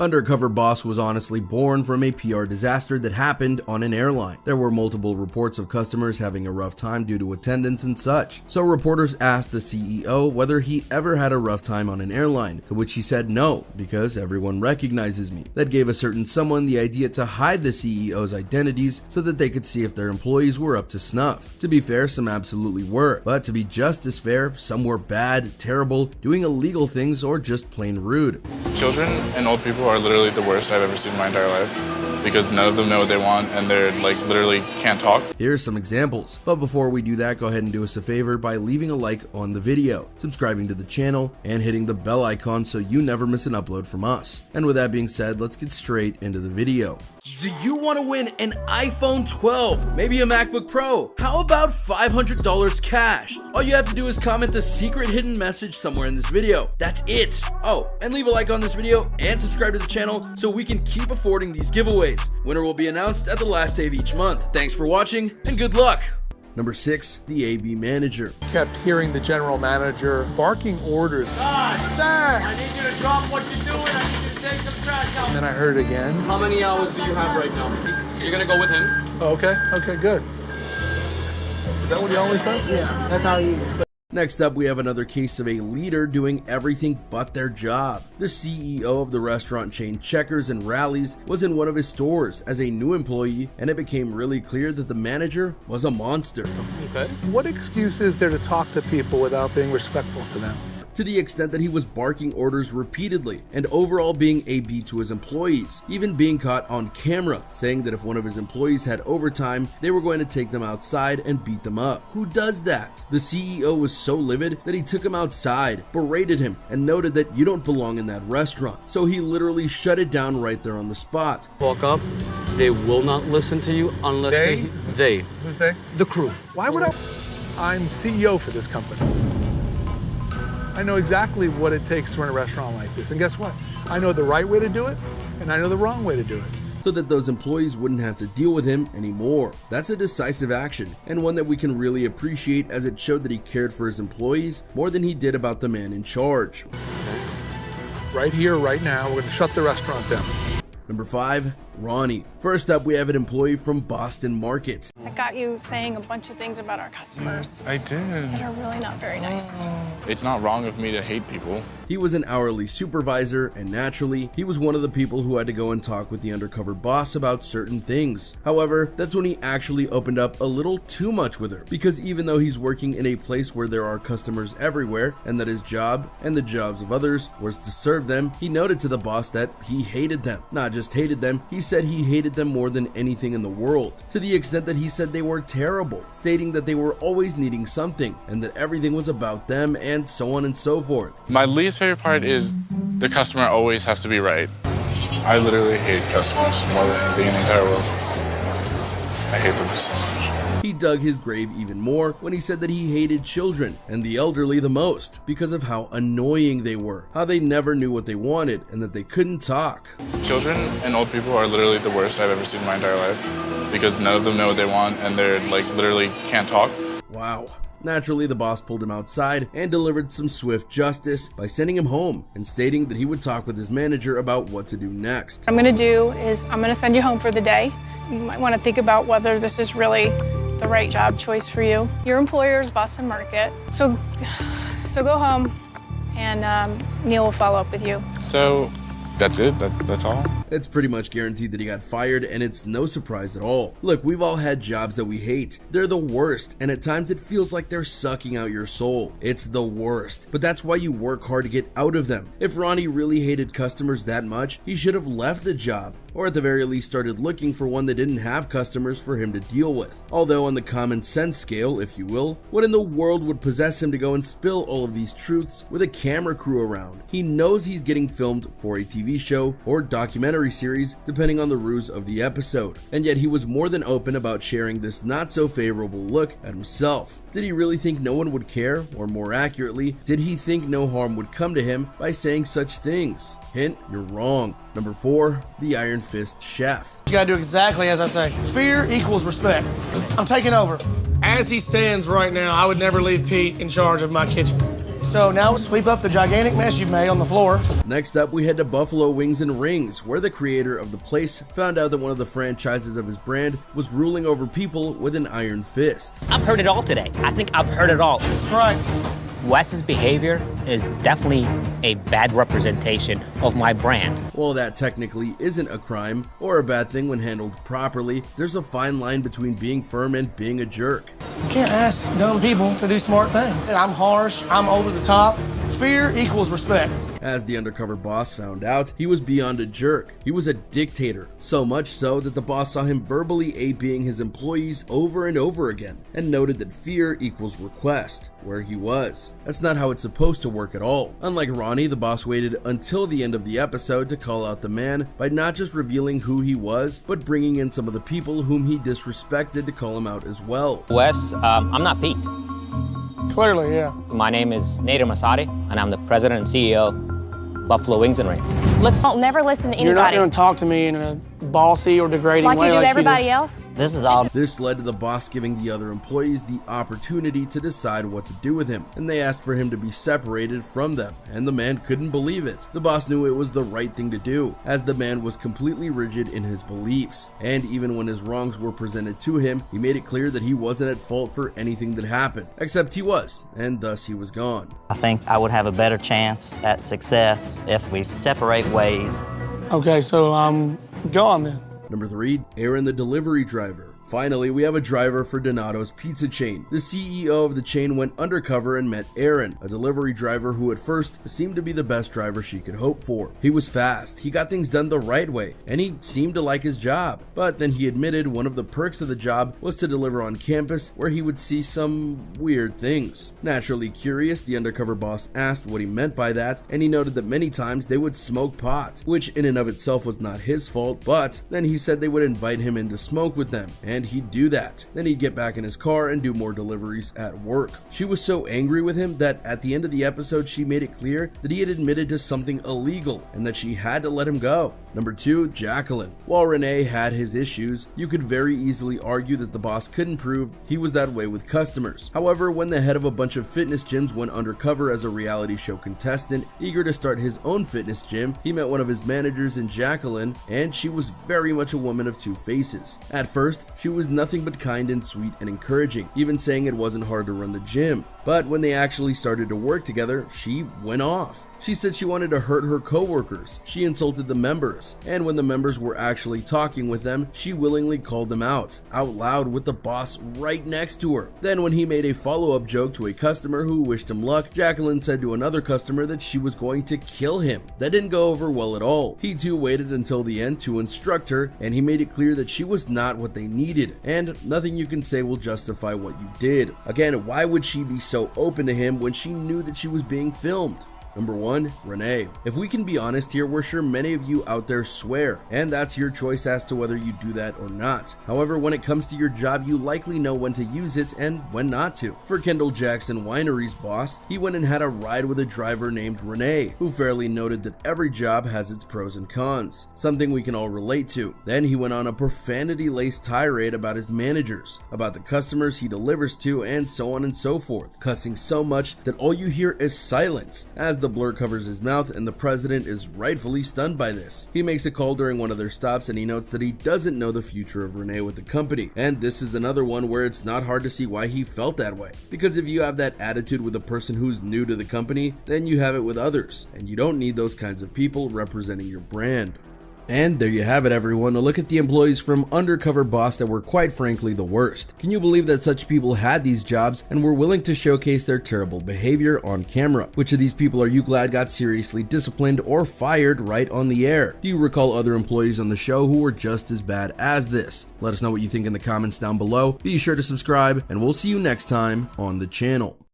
Undercover Boss was honestly born from a PR disaster that happened on an airline. There were multiple reports of customers having a rough time due to attendance and such. So reporters asked the CEO whether he ever had a rough time on an airline, to which he said no, because everyone recognizes me. That gave a certain someone the idea to hide the CEO's identities so that they could see if their employees were up to snuff. To be fair, some absolutely were, but to be just as fair, some were bad, terrible, doing illegal things, or just plain rude. Children and old people are literally the worst I've ever seen in my entire life, because none of them know what they want and they're like literally can't talk. Here's some examples, but before we do that, go ahead and do us a favor by leaving a like on the video, subscribing to the channel, and hitting the bell icon so you never miss an upload from us. And with that being said, let's get straight into the video. Do you want to win an iPhone 12, maybe a MacBook Pro? How about $500 cash? All you have to do is comment the secret hidden message somewhere in this video. That's it. Oh, and leave a like on this video and subscribe to the channel so we can keep affording these giveaways. Winner will be announced at the last day of each month. Thanks for watching and good luck. Number 6, the AB manager. Kept hearing the general manager barking orders. Sir, I need you to drop what you're doing. I need you to take some trash out. And then I heard again. How many hours do you have right now? You're gonna go with him? Oh, okay, good. Is that what he always does? Yeah, that's how he is. Next up, we have another case of a leader doing everything but their job. The CEO of the restaurant chain Checkers and Rallies was in one of his stores as a new employee, and it became really clear that the manager was a monster. Okay. What excuse is there to talk to people without being respectful to them? To the extent that he was barking orders repeatedly and overall being AB to his employees, even being caught on camera, saying that if one of his employees had overtime, they were going to take them outside and beat them up. Who does that? The CEO was so livid that he took him outside, berated him, and noted that you don't belong in that restaurant. So he literally shut it down right there on the spot. Walk up, they will not listen to you unless they. Who's they? The crew. Why would I? I'm CEO for this company. I know exactly what it takes to run a restaurant like this. And guess what? I know the right way to do it, and I know the wrong way to do it. So that those employees wouldn't have to deal with him anymore. That's a decisive action, and one that we can really appreciate, as it showed that he cared for his employees more than he did about the man in charge. Right here, right now, we're going to shut the restaurant down. Number 5, Ronnie. First up, we have an employee from Boston Market. I got you saying a bunch of things about our customers I did. that are really not very nice. It's not wrong of me to hate people. He was an hourly supervisor, and naturally, he was one of the people who had to go and talk with the undercover boss about certain things. However, that's when he actually opened up a little too much with her, because even though he's working in a place where there are customers everywhere, and that his job, and the jobs of others, was to serve them, he noted to the boss that he hated them. Not just hated them, he said he hated them more than anything in the world, to the extent that he said they were terrible, stating that they were always needing something, and that everything was about them, and so on and so forth. My least favorite part is the customer always has to be right. I literally hate customers more than anything in the entire world. I hate them so much. He dug his grave even more when he said that he hated children and the elderly the most because of how annoying they were, how they never knew what they wanted, and that they couldn't talk. Children and old people are literally the worst I've ever seen in my entire life, because none of them know what they want and they're like literally can't talk. Wow. Naturally, the boss pulled him outside and delivered some swift justice by sending him home and stating that he would talk with his manager about what to do next. What I'm gonna do is I'm gonna send you home for the day. You might wanna think about whether this is really the right job choice for you. Your employer is Boston Market, so go home and Neil will follow up with you. So that's it? That's all? It's pretty much guaranteed that he got fired, and it's no surprise at all. Look, we've all had jobs that we hate. They're the worst, and at times it feels like they're sucking out your soul. It's the worst, but that's why you work hard to get out of them. If Ronnie really hated customers that much, he should have left the job, or at the very least started looking for one that didn't have customers for him to deal with. Although on the common sense scale, if you will, what in the world would possess him to go and spill all of these truths with a camera crew around? He knows he's getting filmed for a TV show or documentary series, depending on the ruse of the episode, and yet he was more than open about sharing this not so favorable look at himself. Did he really think no one would care? Or more accurately, did he think no harm would come to him by saying such things? Hint, you're wrong. Number 4, the Iron Fist Chef. You gotta do exactly as I say. Fear equals respect. I'm taking over. As he stands right now, I would never leave Pete in charge of my kitchen. So now sweep up the gigantic mess you've made on the floor. Next up, we head to Buffalo Wings and Rings, where the creator of the place found out that one of the franchises of his brand was ruling over people with an iron fist. I've heard it all today. I think I've heard it all. That's right. Wes's behavior is definitely a bad representation of my brand. While that technically isn't a crime or a bad thing when handled properly, there's a fine line between being firm and being a jerk. You can't ask dumb people to do smart things. And I'm harsh, I'm over the top. Fear equals respect. As the undercover boss found out, he was beyond a jerk. He was a dictator, so much so that the boss saw him verbally APing his employees over and over again, and noted that fear equals request, where he was. That's not how it's supposed to work at all. Unlike Ronnie, the boss waited until the end of the episode to call out the man by not just revealing who he was, but bringing in some of the people whom he disrespected to call him out as well. Wes, I'm not Pete. Clearly, yeah. My name is Nader Masadi, and I'm the president and CEO of Buffalo Wings and Rings. I'll never listen to anybody. You're not going to talk to me in a bossy or degrading like way you do everybody else. This is all. This led to the boss giving the other employees the opportunity to decide what to do with him, and they asked for him to be separated from them, and the man couldn't believe it. The boss knew it was the right thing to do, as the man was completely rigid in his beliefs, and even when his wrongs were presented to him, he made it clear that he wasn't at fault for anything that happened, except he was, and thus he was gone. I think I would have a better chance at success if we separate ways. Okay, so I'm gone then. Number 3, Aaron the delivery driver. Finally, we have a driver for Donato's pizza chain. The CEO of the chain went undercover and met Aaron, a delivery driver who at first seemed to be the best driver she could hope for. He was fast, he got things done the right way, and he seemed to like his job. But then he admitted one of the perks of the job was to deliver on campus, where he would see some weird things. Naturally curious, the undercover boss asked what he meant by that, and he noted that many times they would smoke pot, which in and of itself was not his fault, but then he said they would invite him in to smoke with them, and he'd do that. Then he'd get back in his car and do more deliveries at work. She was so angry with him that at the end of the episode she made it clear that he had admitted to something illegal and that she had to let him go. Number 2, Jacqueline. While Renee had his issues, you could very easily argue that the boss couldn't prove he was that way with customers. However, when the head of a bunch of fitness gyms went undercover as a reality show contestant, eager to start his own fitness gym, he met one of his managers in Jacqueline, and she was very much a woman of two faces. At first, she was nothing but kind and sweet and encouraging, even saying it wasn't hard to run the gym. But when they actually started to work together, she went off. She said she wanted to hurt her coworkers. She insulted the members, and when the members were actually talking with them, she willingly called them out loud with the boss right next to her. Then when he made a follow-up joke to a customer who wished him luck, Jacqueline said to another customer that she was going to kill him. That didn't go over well at all. He too waited until the end to instruct her, and he made it clear that she was not what they needed, and nothing you can say will justify what you did. Again, why would she be so open to him when she knew that she was being filmed? Number 1, Renee. If we can be honest here, we're sure many of you out there swear, and that's your choice as to whether you do that or not. However, when it comes to your job, you likely know when to use it and when not to. For Kendall Jackson Winery's boss, he went and had a ride with a driver named Renee, who fairly noted that every job has its pros and cons, something we can all relate to. Then he went on a profanity-laced tirade about his managers, about the customers he delivers to, and so on and so forth, cussing so much that all you hear is silence, as the blur covers his mouth, and the president is rightfully stunned by this. He makes a call during one of their stops, and he notes that he doesn't know the future of Renee with the company, and this is another one where it's not hard to see why he felt that way, because if you have that attitude with a person who's new to the company, then you have it with others, and you don't need those kinds of people representing your brand. And there you have it, everyone, a look at the employees from Undercover Boss that were quite frankly the worst. Can you believe that such people had these jobs and were willing to showcase their terrible behavior on camera? Which of these people are you glad got seriously disciplined or fired right on the air? Do you recall other employees on the show who were just as bad as this? Let us know what you think in the comments down below. Be sure to subscribe, and we'll see you next time on the channel.